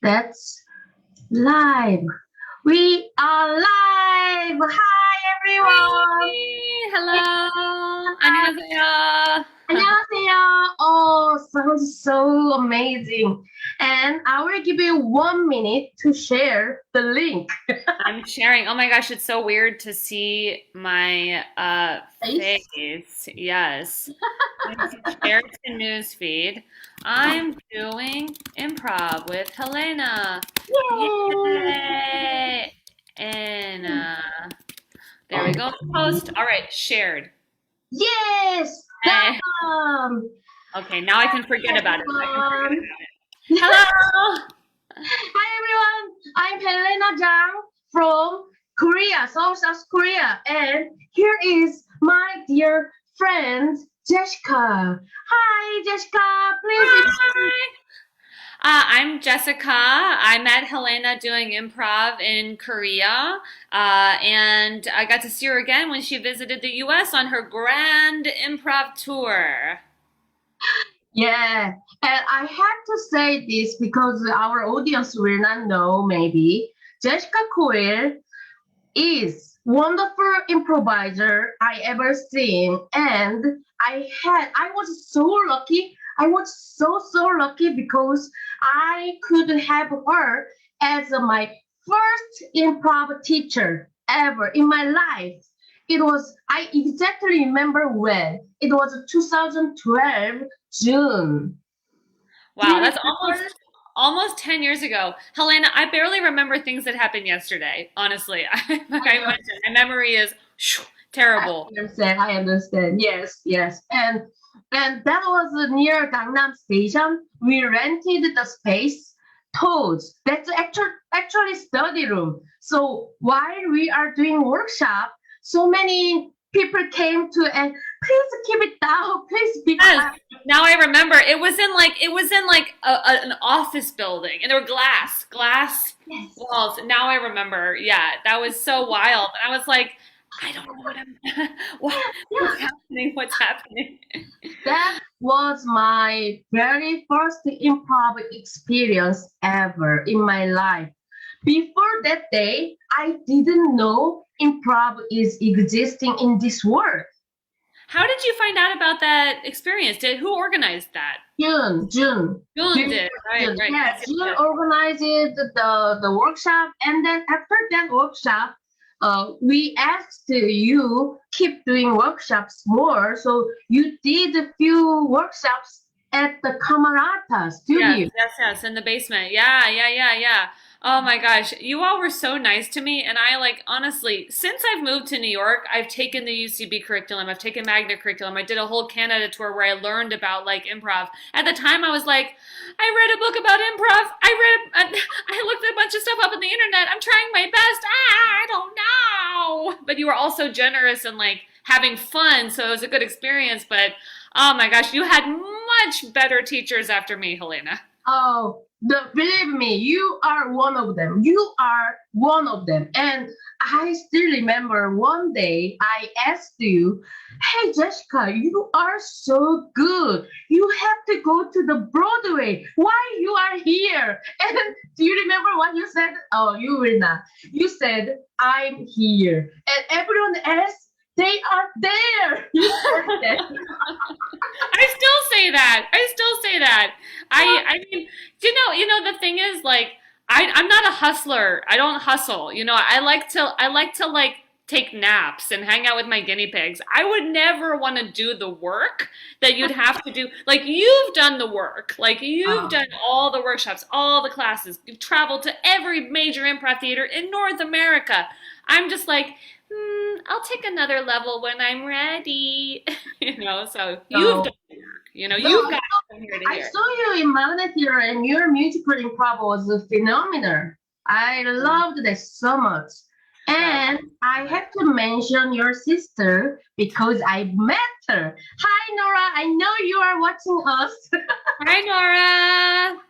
That's live. We are live. Hi, everyone. Hi, hello. 안녕하세요. 안녕하세요. Oh, sounds so amazing. And I will give you 1 minute to share the link. I'm sharing. Oh my gosh, it's so weird to see my Face. face. Yes. Share to newsfeed. I'm doing improv with Helena. Yay! Yay! And there we go. Post. All right, shared. Yes, Hey. done. Okay, now I can forget about it. Everyone. Hello. Hi everyone, I'm Helena Jang from Korea, South Korea, and here is my dear friend Jessica. Hi Jessica, please. Hi. I'm Jessica. I met Helena doing improv in Korea, and I got to see her again when she visited the US on her grand improv tour. Yeah, and I have to say this because our audience will not know maybe. Jessica Coyle is wonderful improviser I ever seen, and I was so lucky. I was so lucky because I could have her as my first improv teacher ever in my life. It was I exactly remember when it was 2012 June. Do you Wow, that's remember? almost 10 years ago. Helena, I barely remember things that happened yesterday, honestly. Like I mentioned, my memory is I terrible. understand. I understand. Yes, yes. And that was near Gangnam Station. We rented the space. Toads. That's actually study room. So while we are doing workshop, so many people came to and please keep it down. Please be Yes. quiet. Now I remember. It was in like an office building, and there were glass Yes. walls. Now I remember. Yeah, that was so wild. And I was like, I don't know what I'm. what, what's Yeah. happening? What's happening? That was my very first improv experience ever in my life. Before that day, I didn't know improv is existing in this world. How did you find out about that experience? Who organized that? June. June During did. Right. June. Right. Yeah, Yes. Yes. June Yes. organized the workshop, and then after that workshop, we asked you keep doing workshops more. So you did a few workshops at the Camerata Yes, studio. yes, yes, in the basement. Yeah, yeah, yeah, yeah. Oh my gosh, you all were so nice to me. And I like, honestly, since I've moved to New York, I've taken the UCB curriculum, I've taken Magna curriculum. I did a whole Canada tour where I learned about like improv. At the time, I was like, I read a book about improv. I looked a bunch of stuff up on the internet. I'm trying my best. I don't know. But you were also generous and like having fun, so it was a good experience. But oh my gosh, you had much better teachers after me, Helena. Oh, believe me, you are one of them. You are one of them. And I still remember one day I asked you, hey, Jessica, you are so good. You have to go to the Broadway. Why you are here? And do you remember what you said? Oh, you will not. You said, I'm here. And everyone else, they are there. You said that. I still say that. I still say that. I mean, the thing is like I'm not a hustler. I don't hustle. I like to like take naps and hang out with my guinea pigs. I would never want to do the work that you'd have to do. Like you've done the work. Like you've Oh, done all the workshops, all the classes. You've traveled to every major improv theater in North America. I'm just like, I'll take another level when I'm ready. So you've no. done the work. You've No, got from here to I here. saw you in Magnet here, and your musical improv was phenomenal. I loved that so much. Well, And I have to mention your sister because I met her. Hi, Nora. I know you are watching us. hi, Nora.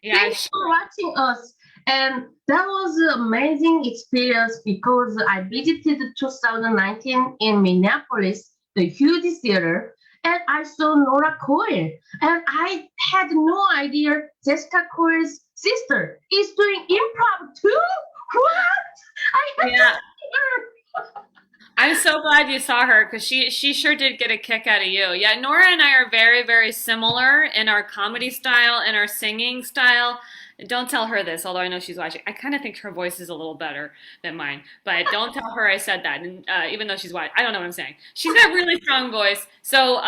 Yeah, Thanks for watching us. And that was an amazing experience because I visited 2019 in Minneapolis, the huge theater. and I saw Nora Coyle, and I had no idea Jessica Coyle's sister is doing improv too. What? I have to Yeah. see her. I'm so glad you saw her because she sure did get a kick out of you. Yeah, Nora and I are very, very similar in our comedy style and our singing style. Don't tell her this, although I know she's watching. I kind of think her voice is a little better than mine, but don't tell her I said that. And even though she's watching, I don't know what I'm saying. She's got a really strong voice, so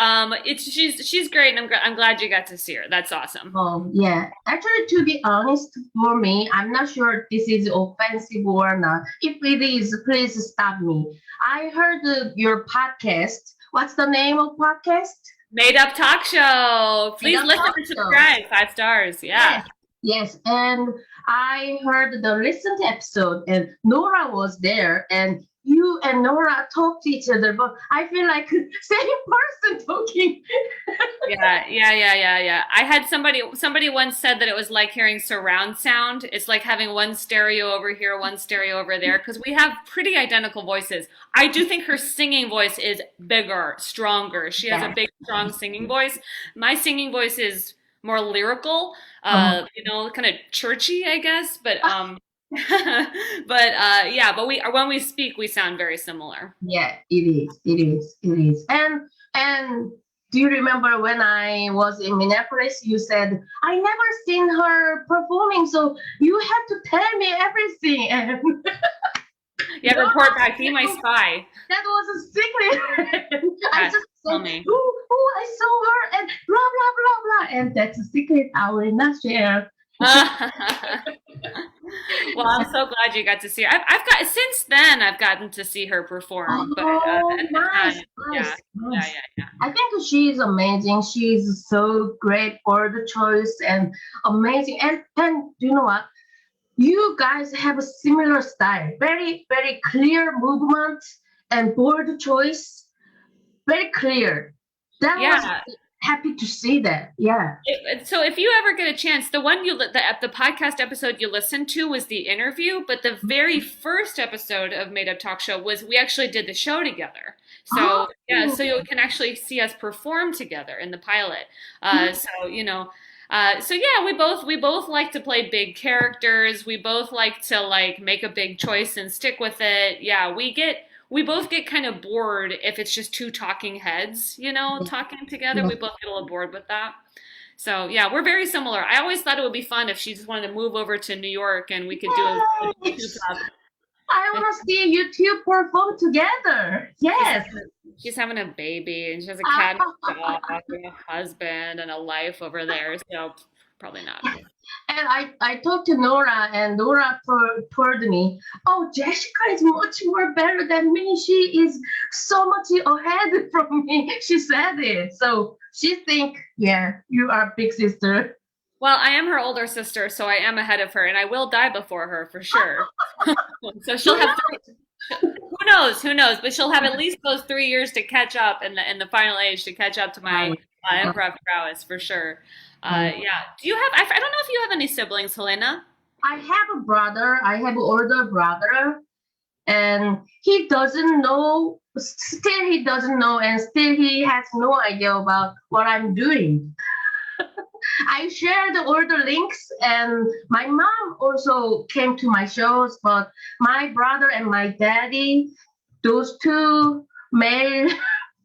it's she's great, and I'm glad you got to see her. That's awesome. Oh, yeah. Actually, to be honest, for me, I'm not sure this is offensive or not. If it is, please stop me. I heard your podcast. What's the name of podcast? Made up talk show. Made Please Up listen Talk and Show. subscribe. 5 stars. Yeah. Yes, yes. And I heard the recent episode, and Nora was there, and you and Nora talked to each other, but I feel like same person talking. Yeah. I had somebody once said that it was like hearing surround sound. It's like having one stereo over here, one stereo over there, because we have pretty identical voices. I do think her singing voice is bigger, stronger. She has a Yeah. big, strong singing voice. My singing voice is more lyrical, Uh-huh. kind of churchy, I guess. But yeah, but we when we speak, we sound very similar. Yeah, it is. It is. It is. And do you remember when I was in Minneapolis? You said I never seen her performing, so you have to tell me everything. And Yeah, no, report back. Be my spy. that was a secret. I Yeah, just tell said, me. oh, I saw her, and blah blah blah blah, and that's a secret I will not share. Well, I'm so glad you got to see her. I've got since then I've gotten to see her perform, but Oh, at the nice, time, yeah, nice, yeah, nice. yeah, yeah. I think she's amazing. She's so great for the choice and amazing. And you know what? You guys have a similar style. Very, very clear movement and bold choice. Very clear. That was Yeah. happy to see that. Yeah. So if you ever get a chance, the one the podcast episode you listened to was the interview, but the very first episode of Made Up Talk Show was we actually did the show together. So yeah, Oh, so you can actually see us perform together in the pilot. So so yeah, we both like to play big characters. We both like to like make a big choice and stick with it. Yeah, we both get kind of bored if it's just two talking heads, talking together. yeah. We both get a little bored with that. So yeah, we're very similar. I always thought it would be fun if she just wanted to move over to New York and we could do a two Yes. top. I want to see you two perform together. She's Yes. she's having a baby and she has a cat and a Ah. dog and a husband and a life over there. So probably not. And I talked to Nora, and Nora told me, "Oh, Jessica is much more better than me. She is so much ahead from me." She said it. So she think, yeah, you are big sister. Well, I am her older sister, so I am ahead of her, and I will die before her for sure. So she'll have who knows, who knows, but she'll have at least those 3 years to catch up in the final age to catch up to my I, improv prowess for sure. I Yeah. Do you have? I don't know if you have any siblings, Helena. I have a brother. I have an older brother, and he doesn't know. Still, he doesn't know, and still he has no idea about what I'm doing. I shared all the links, and my mom also came to my shows, but my brother and my daddy, those two male,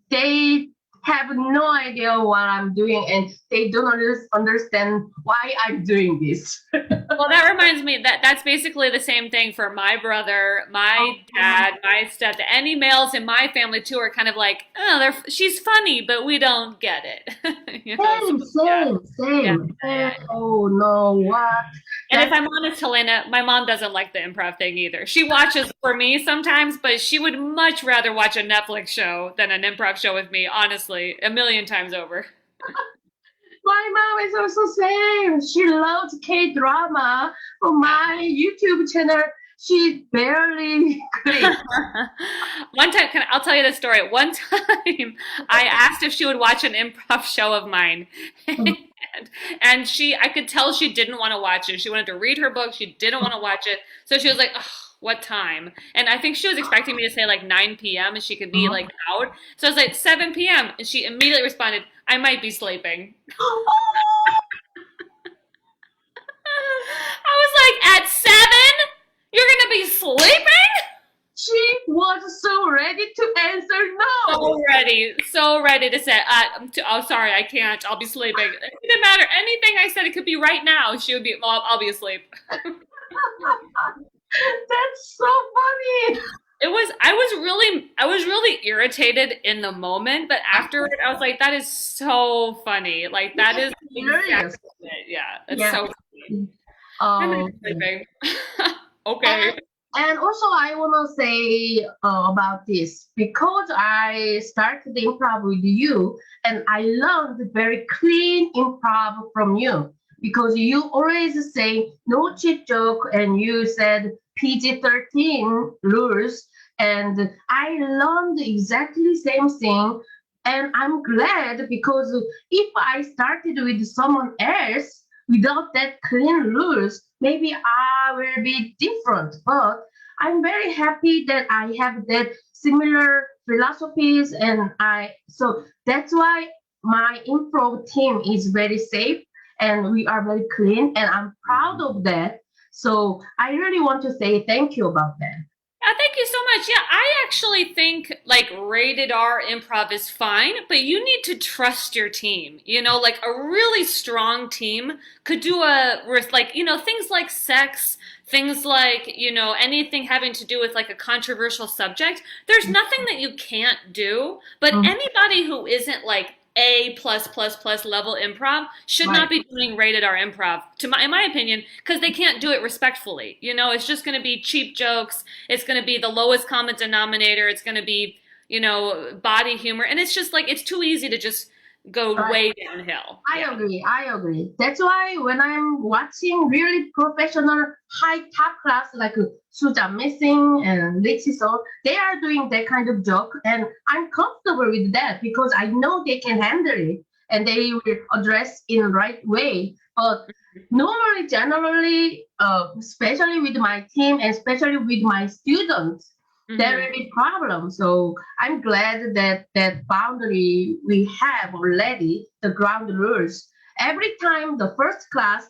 they have no idea what I'm doing, and they don't understand why I'm doing this. Well, that reminds me that's basically the same thing for my brother, my Oh, dad, my step. Any males in my family too are kind of like, oh, she's funny, but we don't get it. So, same, yeah, same, yeah, same. yeah. Oh no, what? And if That's I'm honest, Helena, my mom doesn't like the improv thing either. She watches for me sometimes, but she would much rather watch a Netflix show than an improv show with me, honestly, a million times over. my mom is also same. She loves K drama. On Yeah. my YouTube channel, she barely clicks. One time, I'll tell you the story. One time, I asked if she would watch an improv show of mine, and I could tell she didn't want to watch it. She wanted to read her book. She didn't want to watch it. So she was like, "Ugh, what time. And I think she was expecting me to say like 9 p.m. and she could be Mhm. like out. So I was like 7 p.m. and she immediately responded, I might be sleeping. I was like, at 7? You're gonna be sleeping? She was so ready to answer no. So ready to say, oh, sorry, I can't. I'll be sleeping. It didn't matter. Anything I said, it could be right now. She would be, well, I'll be asleep. That's so funny. I was really irritated in the moment, but afterward, I was like, that is so funny. Like, that is Hilarious. exactly it. Yeah, it's Yeah. so funny. I'm gonna Oh, be sleeping. and Okay. and also I want to say about this because I started the improv with you, and I learned very clean improv from you because you always say no cheap joke, and you said PG-13 rules, and I learned exactly same thing. And I'm glad because if I started with someone else without that clean rules, maybe I will be different. But I'm very happy that I have that similar philosophies, and I so that's why my improv team is very safe and we are very clean, and I'm proud of that. So I really want to say thank you about that. Thank you so much. Yeah, I actually think like rated R improv is fine, but you need to trust your team. You know, like a really strong team could do like, things like sex, things like, anything having to do with like a controversial subject. There's nothing that you can't do, but Mhm. anybody who isn't like A plus plus plus level improv should not Right, be doing rated R improv, in my opinion, because they can't do it respectfully. It's just going to be cheap jokes, it's going to be the lowest common denominator. It's going to be, body humor. And it's just like, it's too easy to just go right. way downhill. I Yeah. agree. I agree. That's why when I'm watching really professional high top class like Suja Missing and Lexi So, they are doing that kind of joke, and I'm comfortable with that because I know they can handle it and they will address in the right way. But normally, generally, especially with my team and especially with my students, there Hmm. will be problems. So I'm glad that that boundary we have already, the ground rules. Every time the first class,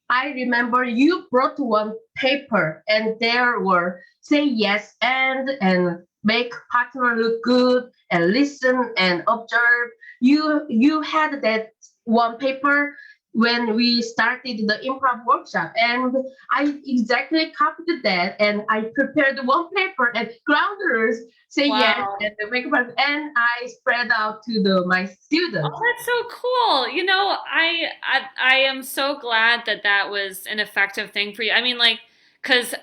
I remember you brought one paper and there were say yes and make partner look good and listen and observe. You had that one paper when we started the improv workshop, and I exactly copied that, and I prepared one paper and grounders say yes Wow. and make partner, and I spread out to the my Oh, students. that's so cool. I am so glad that that was an effective thing for you. I mean, because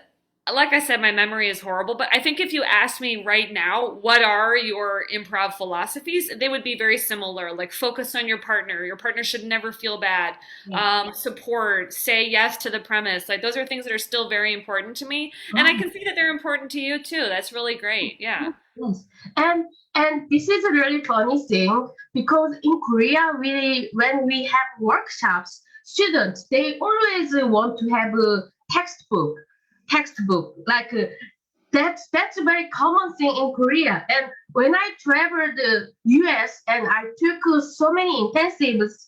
like I said, my memory is horrible, but I think if you asked me right now, what are your improv philosophies, they would be very similar. Like focus on your partner. Your partner should never feel bad. Yeah. Support, say yes to the premise. Like those are things that are still very important to me. And I can see that they're important to you too. That's really great. Yeah. Yes, and and this is a really funny thing because in Korea, we when we have workshops, students they always want to have a textbook like that's a very common thing in Korea. And when I traveled the U.S. and I took so many intensives,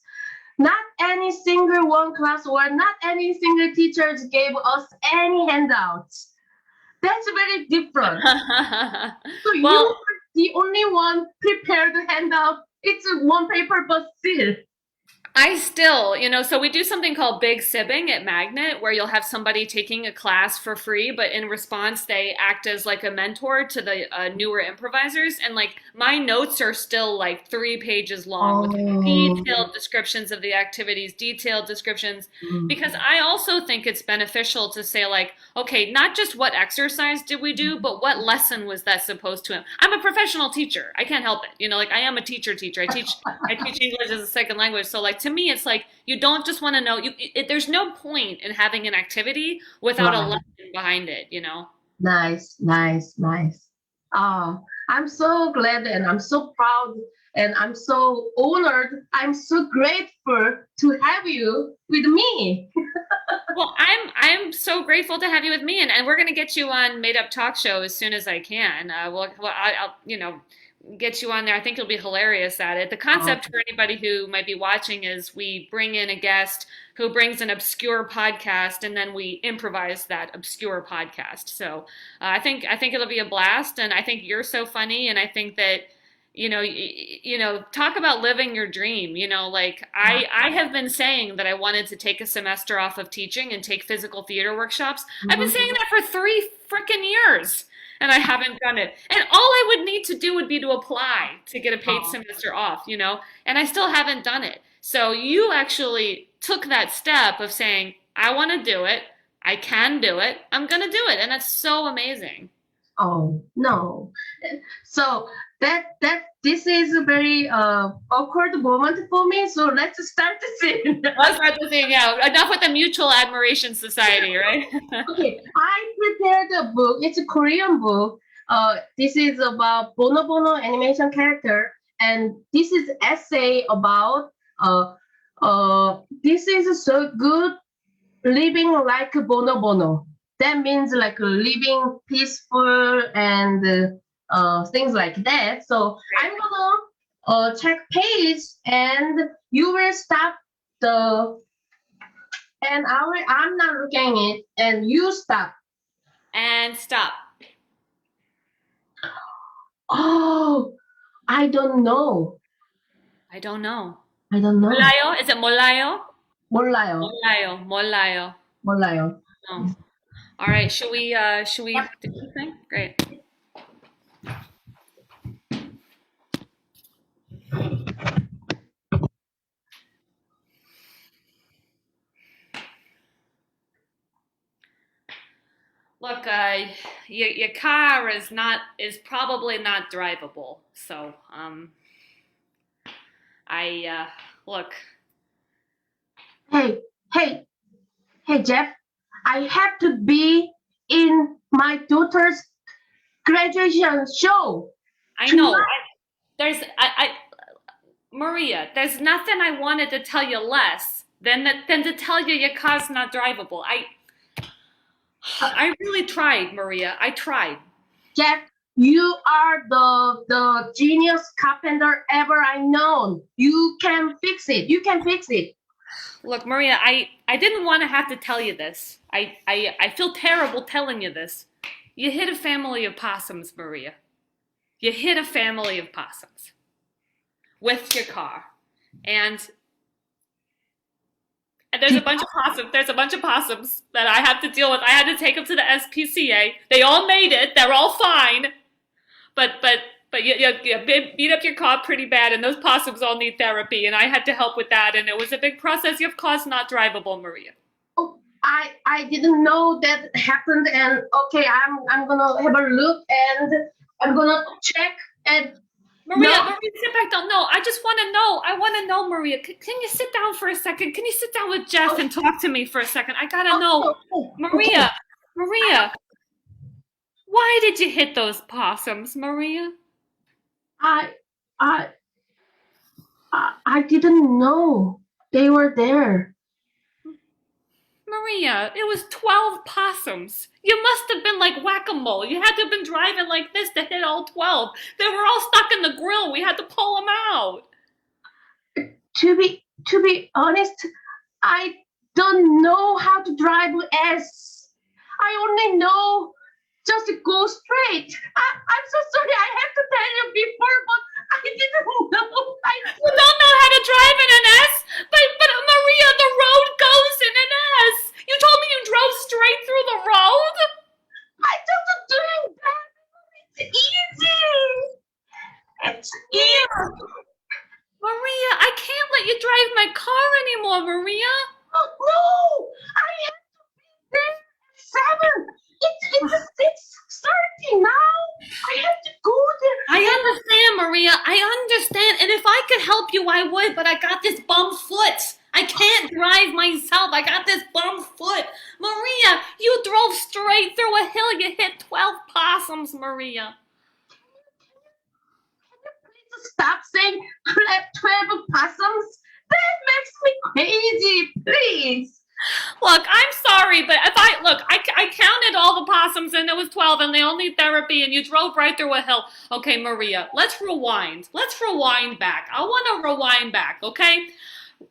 not any single one class or not any single teachers gave us any handouts. That's very different. So you Well, are the only one prepared to hand out. It's a one paper, but still. I still, so we do something called Big Sibbing at Magnet, where you'll have somebody taking a class for free, but in response, they act as like a mentor to the newer improvisers. And like my notes are still like 3 pages long with Oh, detailed descriptions of the activities, detailed descriptions, mm, because I also think it's beneficial to say, like, okay, not just what exercise did we do, but what lesson was that supposed to? I'm a professional teacher. I can't help it. Like I am a teacher. I teach English as a second language. So like to me, it's like you don't just want to know. There's no point in having an activity without a right. lesson behind it. Nice, nice, nice. Oh, I'm so glad and I'm so proud And I'm so honored. I'm so grateful to have you with me. Well, I'm so grateful to have you with me, and we're gonna get you on Made Up Talk Show as soon as I can. I'll get you on there. I think you'll be hilarious at it. The Oh, concept for anybody who might be watching is we bring in a guest who brings an obscure podcast, and then we improvise that obscure podcast. So I think it'll be a blast, and I think you're so funny, and I think that talk about living your dream. Like I have been saying that I wanted to take a semester off of teaching and take physical theater workshops. I've been saying mhm. that for 3 freaking years. And I haven't done it. And all I would need to do would be to apply to get a paid Oh, semester off. And I still haven't done it. So you actually took that step of saying, I want to do it. I can do it. I'm going to do it. And that's so amazing. oh no. So that this is a very awkward moment for me. So let's start the scene. Let's start the thing out. Enough with the Mutual Admiration Society, right? Okay, I prepared a book. It's a Korean book. This is about Bono Bono animation character, and this is essay about this is so good living like Bono Bono. That means like living peaceful and things like that. So I'm gonna check page, and you will stop the and I'm not looking it, and you stop. And stop. Oh, I don't know. I don't know. I don't know. Molayo? Is it Molayo? 몰라요. Molayo. Molayo. 몰라요. Oh. All right. Should we do this thing? Great. Look, your car is probably not drivable. So, look. Hey, hey, hey, Jeff. I have to be in my daughter's graduation show I know. tonight. Maria, there's nothing I wanted to tell you less than to tell you your car's not drivable. I really tried, Maria. I tried. Jeff, you are the genius carpenter ever I known. You can fix it. You can fix it. Look, Maria, I didn't want to have to tell you this. I feel terrible telling you this. You hit a family of possums, Maria. You hit a family of possums with your car. And there's a bunch of possums. There's a bunch of possums that I have to deal with. I had to take them to the SPCA. They all made it. They're all fine. But you beat up your car pretty bad, and those possums all need therapy. And I had to help with that, and it was a big process. Your car's not drivable, Maria. Oh, I didn't know that happened, and okay, I'm gonna have a look, and I'm gonna check, and Maria, no. Maria, sit back down. No, I just want to know. I want to know, Maria. Can you sit down for a second? Can you sit down with Jeff and talk to me for a second? I gotta know. Okay. Maria, Maria, why did you hit those possums, Maria? I I I didn't know they were there. Maria, it was 12 possums. You must have been like whack-a-mole. You had to have been driving like this to hit all 12. They were all stuck in the grill. We had to pull them out. To be honest, I don't know how to drive S. I only know just go straight. I'm so sorry. I have to tell you before, but I didn't know. You don't know how to drive in an S? But Maria, the road goes in an S. You told me you drove straight through the road? I just doing that. It's easy. It's Maria, easy. Maria, I can't let you drive my car anymore, Maria. Oh, no, I have to be there at 7. It's 6:30 now. I have to go there. I understand, Maria. I understand. And if I could help you, I would, but I got this bum foot. I can't drive myself. I got this bum foot. Maria, you drove straight through a hill. You hit 12 possums, Maria. Can you please stop saying 12 possums? That makes me crazy, please. Look, I'm sorry, but if I counted all the possums and it was 12 and they all need therapy and you drove right through a hill. Okay, Maria, let's rewind. Let's rewind back. I want to rewind back, okay?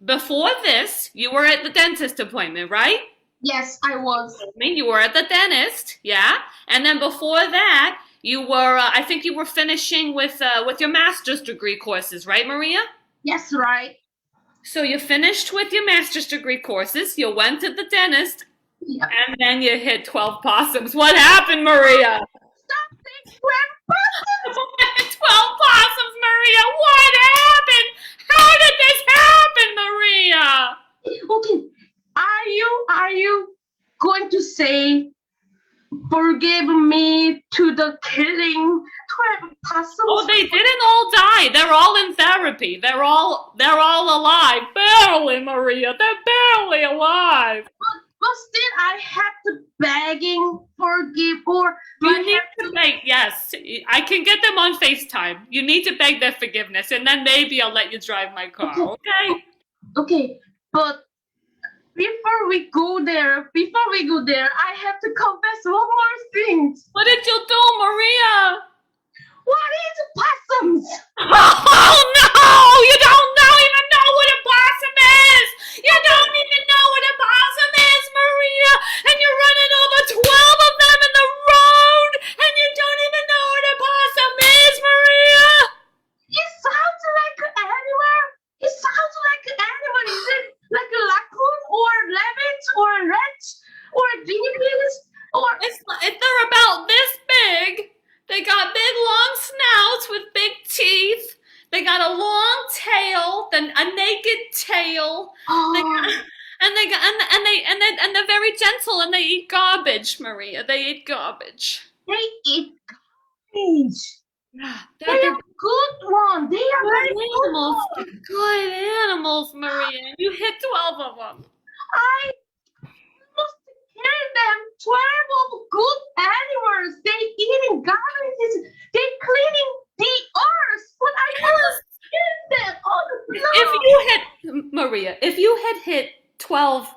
Before this, you were at the dentist appointment, right? Yes, I was. I mean, you were at the dentist, yeah? And then before that, you were, I think you were finishing with your master's degree courses, right, Maria? Yes, right. So you finished with your master's degree courses, you went to the dentist, Yeah. and then you hit 12 possums. What happened, Maria? Stop saying 12 possums. 12 possums, Maria. What happened? How did this happen, Maria? Okay, are you going to say forgive me to the killing 12 possums? Oh, they didn't all die. They're all in therapy. They're all alive. Barely, Maria. They're barely alive. But still, I have to begging forgive or You need to beg. Yes, I can get them on FaceTime. You need to beg their forgiveness, and then maybe I'll let you drive my car. Okay? Okay, but before we go there, I have to confess one more thing. What did you do, Maria? What is possums? Oh no! You don't even know what a possum is! You don't even know what a possum is, Maria! And you're running over 12 of them in the road! And you don't even know what a possum is, Maria! It sounds like an animal. It sounds like an animal. Is it like a raccoon or rabbit or a rat or a guinea pig? Or They're about this big. They got big long snouts with big teeth. They got a long tail, then a naked tail. And they're very gentle and they eat garbage, Maria. They eat garbage. They eat garbage. Yeah, They are good ones. They are good very animals. good ones. Good animals, Maria. You hit 12 of them. I must kill them. 12 of good animals. They eating garbage. They cleaning the earth. But I never kill them. Oh no. If you had hit 12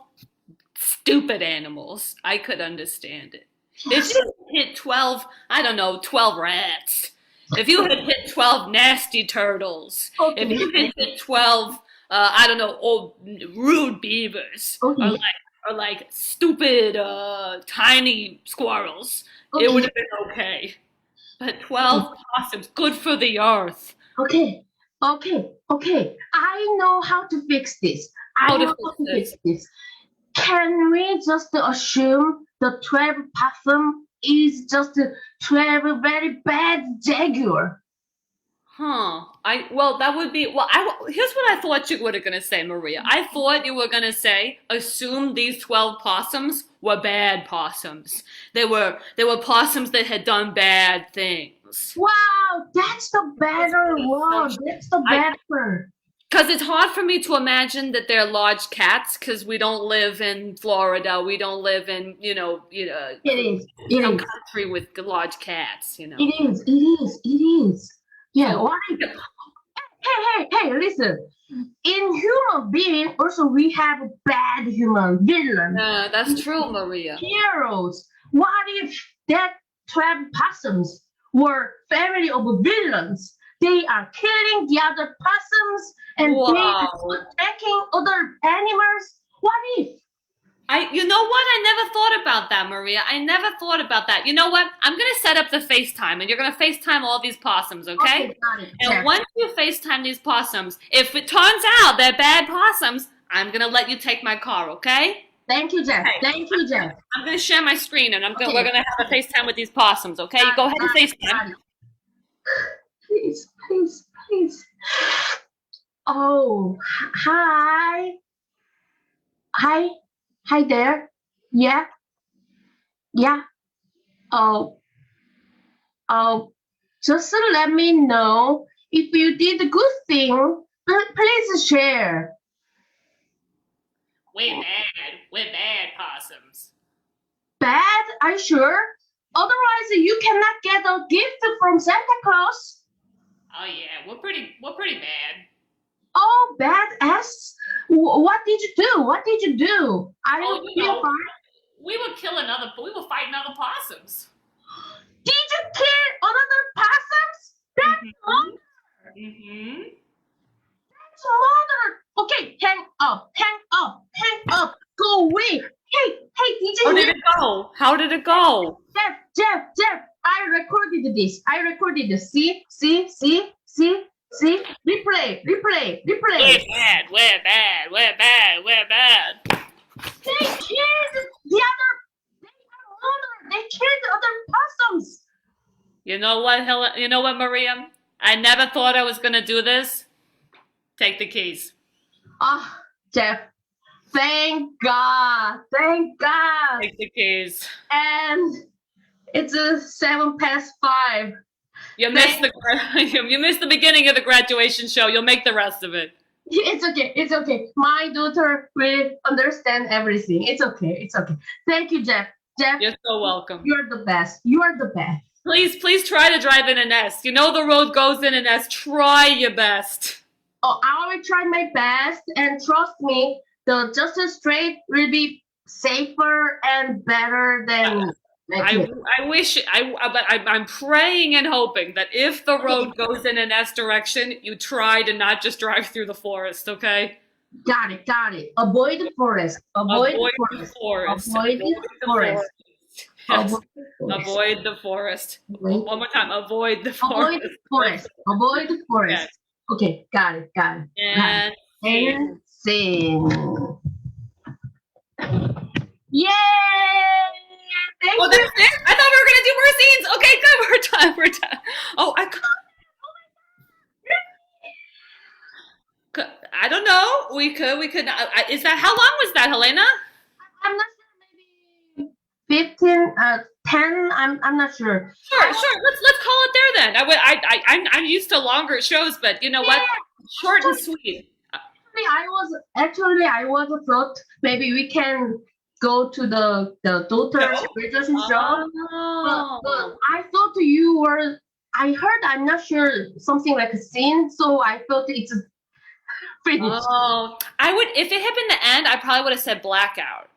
stupid animals, I could understand it. If you hit 12, I don't know, 12 rats. If you had hit 12 nasty turtles. Okay. If you had hit 12, I don't know, old rude beavers. Okay. Or like stupid tiny squirrels. Okay. It would have been okay. But 12 possums, good for the earth. Okay. I know how to fix this. Can we just assume the 12 possum is just 12 very bad jaguar? Here's what I thought you were going to say, Maria. I thought you were going to say, assume these 12 possums were bad possums. They were possums that had done bad things. Wow, that's the better one. That's the better. Because it's hard for me to imagine that they're large cats, because we don't live in Florida. We don't live in, country with large cats, It is. Yeah, why? Hey, listen. In human being, also we have bad human villains. That's true, Maria. Heroes. What if that 12 possums were family of villains? They are killing the other possums and they are attacking other animals. What if? You know what? I never thought about that, Maria. I never thought about that. You know what? I'm going to set up the FaceTime, and you're going to FaceTime all these possums, okay? Okay, got it. And once you FaceTime these possums, if it turns out they're bad possums, I'm going to let you take my car, okay? Thank you, Jeff. I'm going to share my screen, and we're going to have a FaceTime with these possums, okay? You go ahead and FaceTime. Please. Oh, hi. Hi there. Yeah. Oh, just let me know if you did a good thing. Please share. We're bad possums. Bad? Are you sure? Otherwise, you cannot get a gift from Santa Claus. Oh yeah, we're pretty bad. Oh, badass. What did you do? What did you do? Are Oh, you feel fine? we will fight another possums. Did you kill another possums? Mm-hmm. Mm-hmm. That's mother. Okay, hang up, hang up, hang up. Go away. Hey, did How you did hear? it go? How did it go? Jeff. I recorded this. I recorded this. See. We're Replay. bad. We're bad. We're bad. We're bad. They killed the other. They are mother. They killed the other possums. You know what, You know what, Maria? I never thought I was gonna do this. Take the keys. Ah, Jeff. Thank God. Thank God. Take the keys. And it's a 5:07. You missed the you missed the beginning of the graduation show. You'll make the rest of it. It's okay. It's okay. My daughter will understand everything. It's okay. Thank you, Jeff. Jeff, You're so welcome. you're the best. You are the best. Please try to drive in an S. You know the road goes in an S. Try your best. Oh, I will try my best, and trust me, the Justice Straight will be safer and better than. I wish but I'm praying and hoping that if the road goes in an S direction, you try to not just drive through the forest, okay? Got it. Avoid the forest. Avoid the forest. Avoid the forest. Yes. Avoid the forest. One more time. Avoid the forest. Avoid the forest. Yes. Okay, got it. And sing. Yay! Thank oh, you. that's it? I thought we were gonna do more scenes. Okay, good. We're done. Oh, I don't know. We could. Is that how long was that, Helena? I'm not sure. Maybe 15, 10. I'm not sure. Sure. Let's call it there then. I'm used to longer shows, but you know what? Short and sweet. Actually, I was thought maybe we can go to the daughter's graduation show. But I thought you were. I heard. I'm not sure something like a scene. So I thought it's finished. Oh, I would if it had been the end. I probably would have said blackout.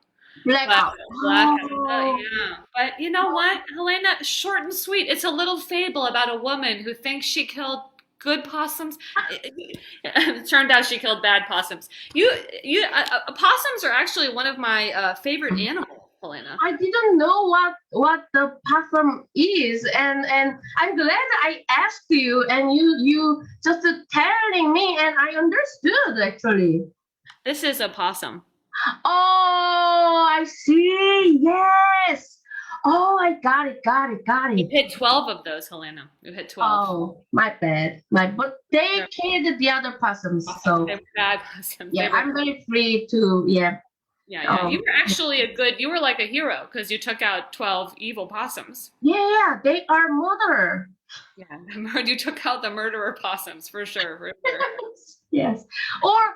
Blackout. Yeah. But you know what, Helena? Short and sweet. It's a little fable about a woman who thinks she killed good possums. It turned out she killed bad possums. Possums are actually one of my favorite animals, Helena. I didn't know what the possum is, and I'm glad I asked you, and you just telling me, and I understood actually. This is a possum. Oh, I see. Yes. Oh, I got it. You hit 12 of those, Helena. You hit 12. Oh, my bad. But they killed the other possums, so they were bad possums. yeah, I'm very free to Yeah. You were actually you were like a hero because you took out 12 evil possums. Yeah, they are murderer. Yeah, you took out the murderer possums for sure. Yes. Or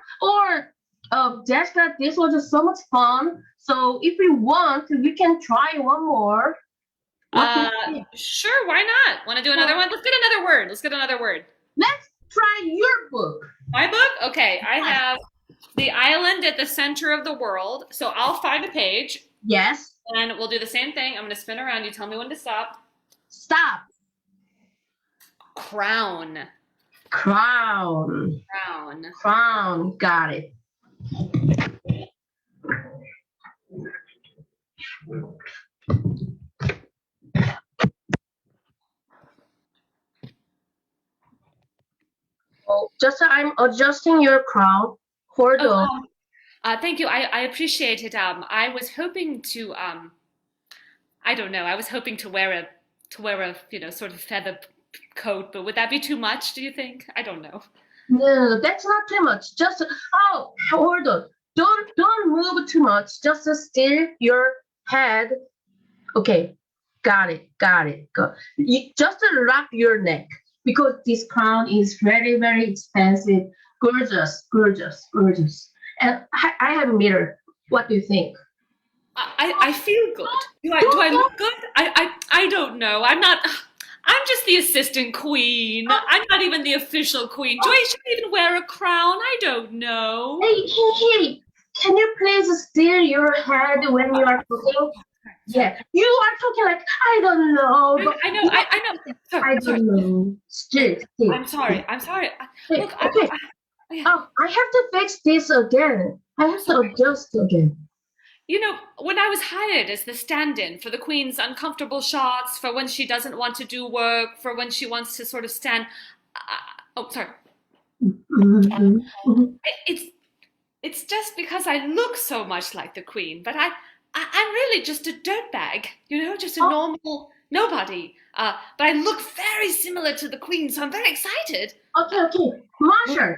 Jessica, this was just so much fun. So if we want, we can try one more. Sure, why not? Want to do another one? Let's get another word. Let's try your book. My book? Okay, I have The Island at the Center of the World. So I'll find a page. Yes. And we'll do the same thing. I'm going to spin around. You tell me when to stop. Stop. Crown. Got it. Oh, just I'm adjusting your crown. Hold on. Thank you. I appreciate it. I was hoping to I don't know. I was hoping to wear a sort of feather coat, but would that be too much, do you think? I don't know. No, that's not too much. Just hold on. Don't move too much. Just steer your head. Okay, got it. You just wrap your neck because this crown is very, very expensive. Gorgeous. And I have a mirror. What do you think? I feel good. Do I look good? I don't know. I'm just the assistant queen. I'm not even the official queen. Do I should I even wear a crown? I don't know. Hey, can you please steer your head when you are talking? Sorry. Yeah, you are talking like, I don't know, but I know. you I know. Sorry. I Sorry. don't know. Still, I'm sorry. I'm sorry. Hey, Look, okay. yeah. Oh, I have to fix this again. I have to Sorry. adjust again. You know, when I was hired as the stand-in for the Queen's uncomfortable shots, for when she doesn't want to do work, for when she wants to sort of stand. Oh, sorry. Mhm, mhm. It's it's just because I look so much like the Queen, but I'm really just a dirtbag, you know, just a Oh, normal nobody. But I look very similar to the Queen, so I'm very excited. okay. Marsha.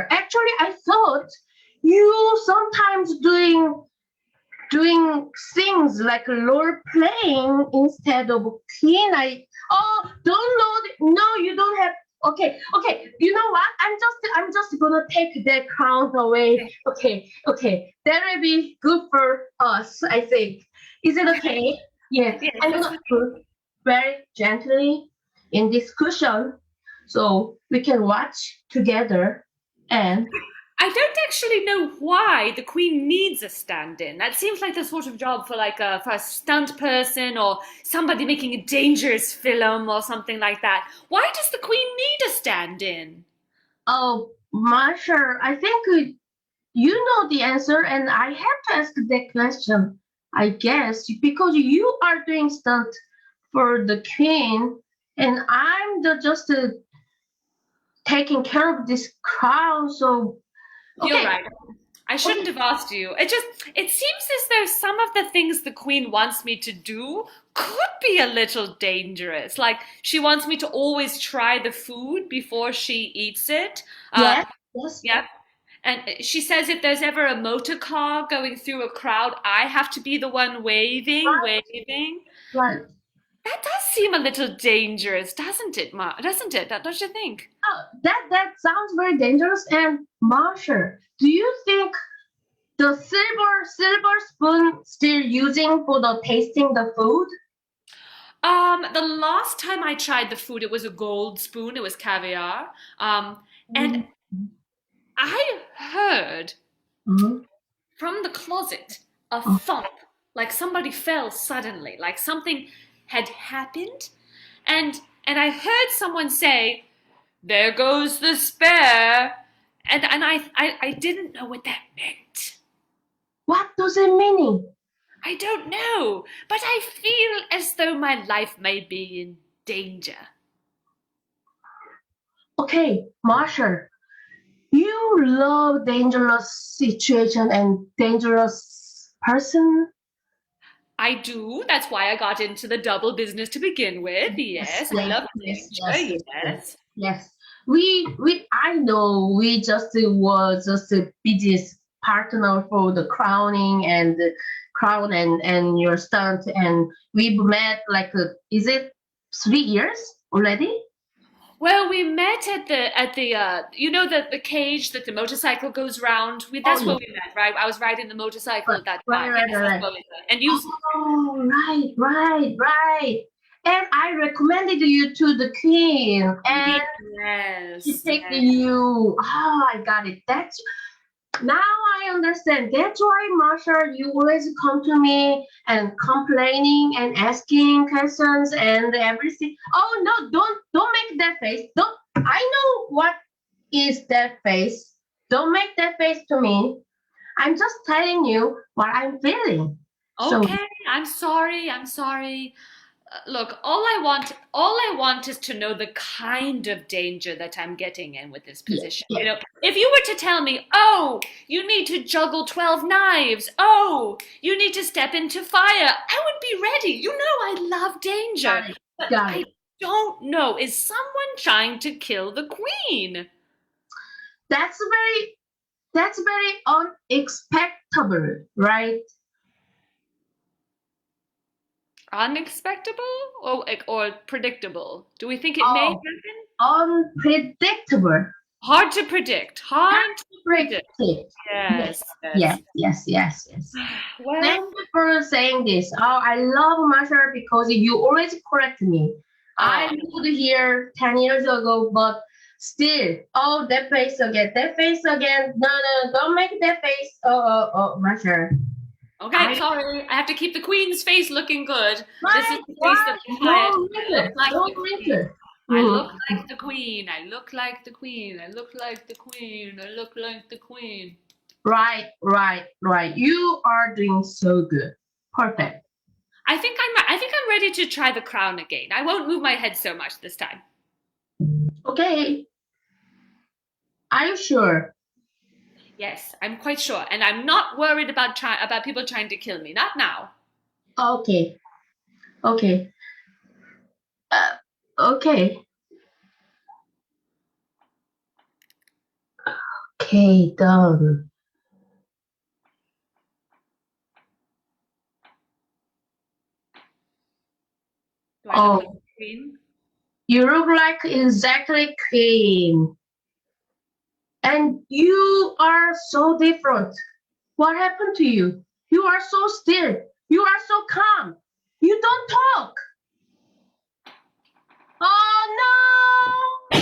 Actually, I thought you sometimes doing things like role playing instead of clean. Don't know. No, you don't have. Okay. You know what? I'm just gonna take that crown away. Okay. That will be good for us. I think. Is it okay? Yeah. Yes, I'm that's gonna fine. put very gently in this cushion, so we can watch together. And I don't actually know why the Queen needs a stand-in. That seems like the sort of job for like a stunt person or somebody making a dangerous film or something like that. Why does the Queen need a stand-in? oh, Marsha, I think you know the answer, and I have to ask that question, I guess, because you are doing stunt for the queen, and I'm just taking care of this crowd. So, You're okay, right. I shouldn't okay, have asked you. It seems as though some of the things the Queen wants me to do could be a little dangerous. Like she wants me to always try the food before she eats it. Uh, yes, yes, yeah. And she says if there's ever a motor car going through a crowd, I have to be the one waving. right. That does seem a little dangerous, doesn't it, Ma? Doesn't it? Don't you think? That sounds very dangerous. And Marsha, do you think the silver spoon still using for the tasting the food? The last time I tried the food, it was a gold spoon. It was caviar. And Mhm. I heard Mhm. from the closet a Oh, thump, like somebody fell suddenly, like something had happened. And I heard someone say, "There goes the spare," and I didn't know what that meant. what does it mean? I don't know, but I feel as though my life may be in danger. Okay, Marshall, you love dangerous situation and dangerous person. I do. That's why I got into the double business to begin with. Yes, Yes, I yes, love yes, yes, danger. yes, yes. Yes. Yes. I know we just was just a business partner for the crowning and the crown and your stunt, and we've met like, is it 3 years already? Well, we met at the you know the cage that the motorcycle goes round. Oh, That's yeah. where we met, right? I was riding the motorcycle Right, at that right, time. right, Yes, right, that's right. where we met. And you, Oh, right. And I recommended you to the queen, and she yes, picked yes. you. Oh, I got it. That's now I understand. That's why, Marsha, you always come to me and complaining and asking questions and everything. Oh no, don't make that face. Don't. I know what is that face. Don't make that face to me. I'm just telling you what I'm feeling. So Okay, I'm sorry. I'm sorry. Look, all I want is to know the kind of danger that I'm getting in with this yeah, position. yeah. You know, if you were to tell me, "Oh, you need to juggle 12 knives. Oh, you need to step into fire," I would be ready. You know I love danger. Got it. But Got I it. don't know. Is someone trying to kill the queen? That's very unexpectable, right? Unexpectable or predictable? Do we think it may Oh, happen? unpredictable. Hard to predict. Hard to predict. Unpredictable. Yes, Yes, yes. yes. Thank Well, you for saying this. Oh, I love Marshall because you always correct me. I Oh, moved here 10 years ago, but still, oh, that face again, that face again. No, no, don't make that face. Oh, Marshall. okay, I, sorry. I have to keep the queen's face looking good. This is why, the face that why? I hired. Don't I look wrinkle, like don't the queen. wrinkle. I look Mhm. like the queen. I look like the queen. I look like the queen. I look like the queen. Right, right, right. You are doing so good. Oh, Perfect. I think I'm ready to try the crown again. I won't move my head so much this time. Okay. Are you sure? Yes, I'm quite sure, and I'm not worried about people trying to kill me. Not now. Okay, okay, uh, okay, okay, done. Do I look like Oh, the queen? you look like exactly queen. And you are so different. What happened to you? You are so still. You are so calm. You don't talk. Oh no!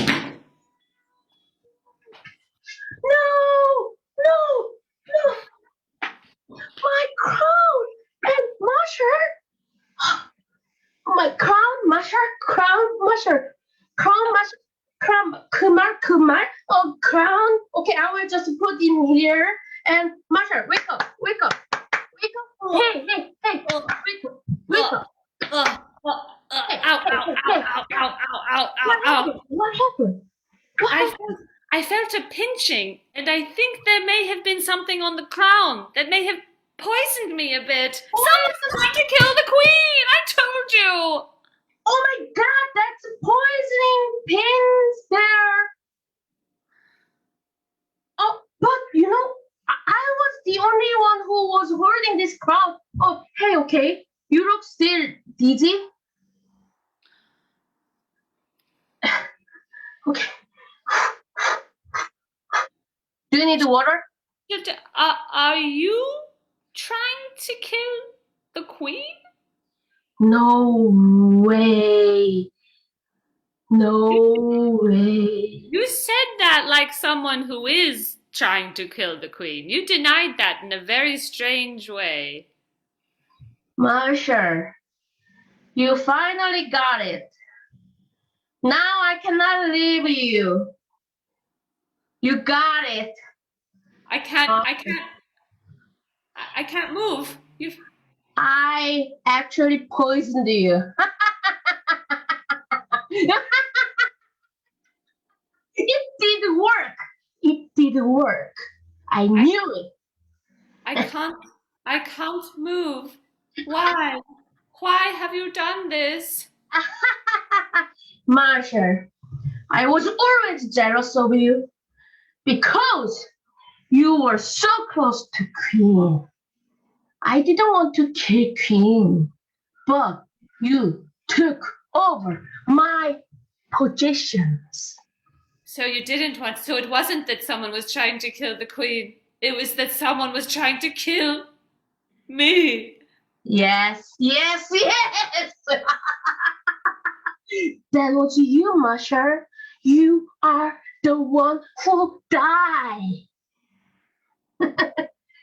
No! No! No! My crown and Masher. My crown, Masher, crown, Masher, crown, Masher, crown, Kumar. Oh, crown. Okay, I will just put in here. And Masher, wake up, wake up, wake up. Oh, Hey, oh, wake up, wake oh, up. Hey, ow, hey, ow, hey, ow, hey. ow, ow, ow, ow, ow, What ow. happened? What happened? What I happened? felt, I felt a pinching, and I think there may have been something on the crown that may have poisoned me a bit. Someone's Poison? trying to kill the queen! I told you! Oh my God, that's poisoning pins there. Oh, but I was the only one who was holding this crown. Oh, hey, okay. You look still dizzy. Okay. Do you need water? Are you trying to kill the queen? No way. No way. You said that like someone who is trying to kill the queen. You denied that in a very strange way. Marshall, you finally got it. Now I cannot leave you. You got it. I can't, Uh, I can't, I can't move. You, I actually poisoned you. It did work. It did work. I I, knew I it. can't, I can't move. Why? Why have you done this? Marshall, I was always jealous of you because you were so close to Queen. I didn't want to kill Queen, but you took over my positions. So you didn't want, so it wasn't that someone was trying to kill the queen. It was that someone was trying to kill me. Yes, yes, yes. That was you, Marshall. You are the one who died.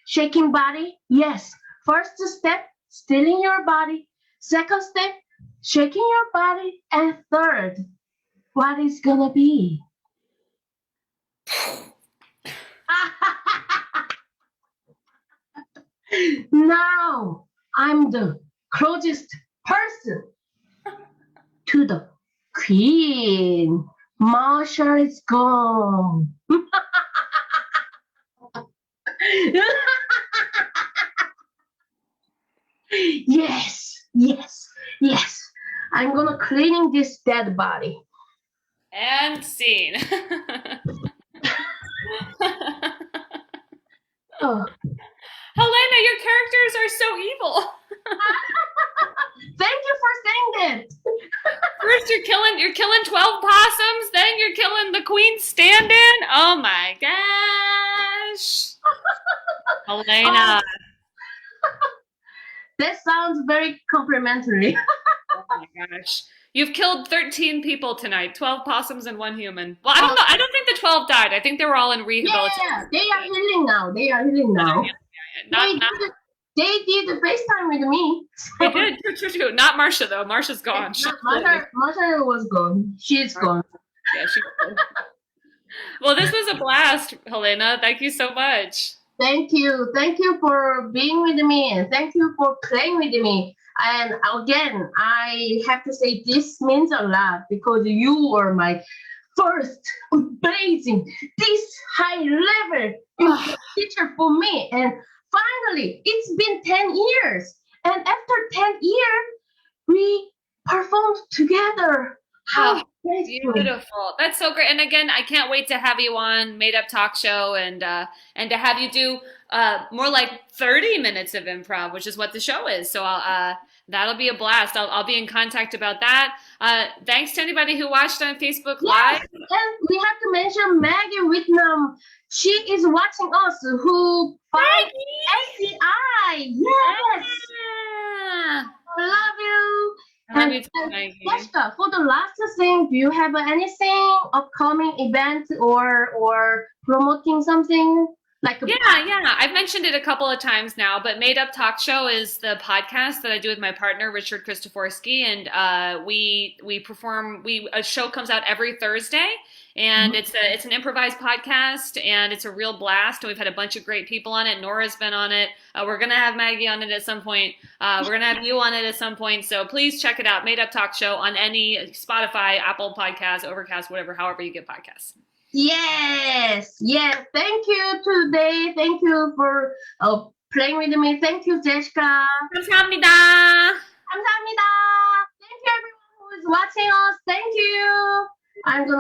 Shaking body, yes. First step, stealing your body. Second step, shaking your body. And third, what is gonna be? Now I'm the closest person to the queen. Marsha is gone. Yes, yes, yes. I'm gonna cleaning this dead body. And scene. Oh, Helena, your characters are so evil. thank you for saying that. First you're killing 12 possums, then you're killing the queen stand-in. Oh my gosh. Oh, Helena. that sounds very complimentary. Oh my gosh. You've killed 13 people tonight, 12 possums and one human. Well, I don't Oh, know. I don't think the 12 died. I think they were all in yeah, rehabilitation. they are healing now. They are healing now. Not, not, They did the FaceTime with me. they did. True, true, true. Not Marsha, though. Marsha's gone. She's Mother was gone. She's gone. yeah, she. Well, this was a blast, Helena. Thank you so much. Thank you. Thank you for being with me and thank you for playing with me. And again, I have to say this means a lot because you were my first amazing, this high level Oh, teacher for me. And finally, it's been 10 years. And after 10 years, we performed together. oh, How graceful. beautiful. That's so great. And again, I can't wait to have you on Made Up Talk Show and to have you do more like 30 minutes of improv, which is what the show is. So that'll be a blast. I'll be in contact about that. Thanks to anybody who watched on Facebook Yes, Live. and we have to mention Maggie Whitnam. She is watching us who fight Maggie! SCI. Yes, Yeah. I love you. I love And you too, Maggie. Jessica, for the last thing, do you have anything upcoming event or promoting something like a Yeah. I've mentioned it a couple of times now, but Made Up Talk Show is the podcast that I do with my partner Richard Christoforski, and we perform. A show comes out every Thursday, and it's an improvised podcast, and it's a real blast. And we've had a bunch of great people on it. Nora's been on it. We're gonna have Maggie on it at some point. We're gonna have you on it at some point. So please check it out. Made Up Talk Show on any Spotify, Apple Podcasts, Overcast, whatever, however you get podcasts. Yes, yes. Thank you today. Thank you for playing with me. Thank you, Jessica. 감사합니다. 감사합니다. Thank you, everyone who is watching us. Thank you. I'm gonna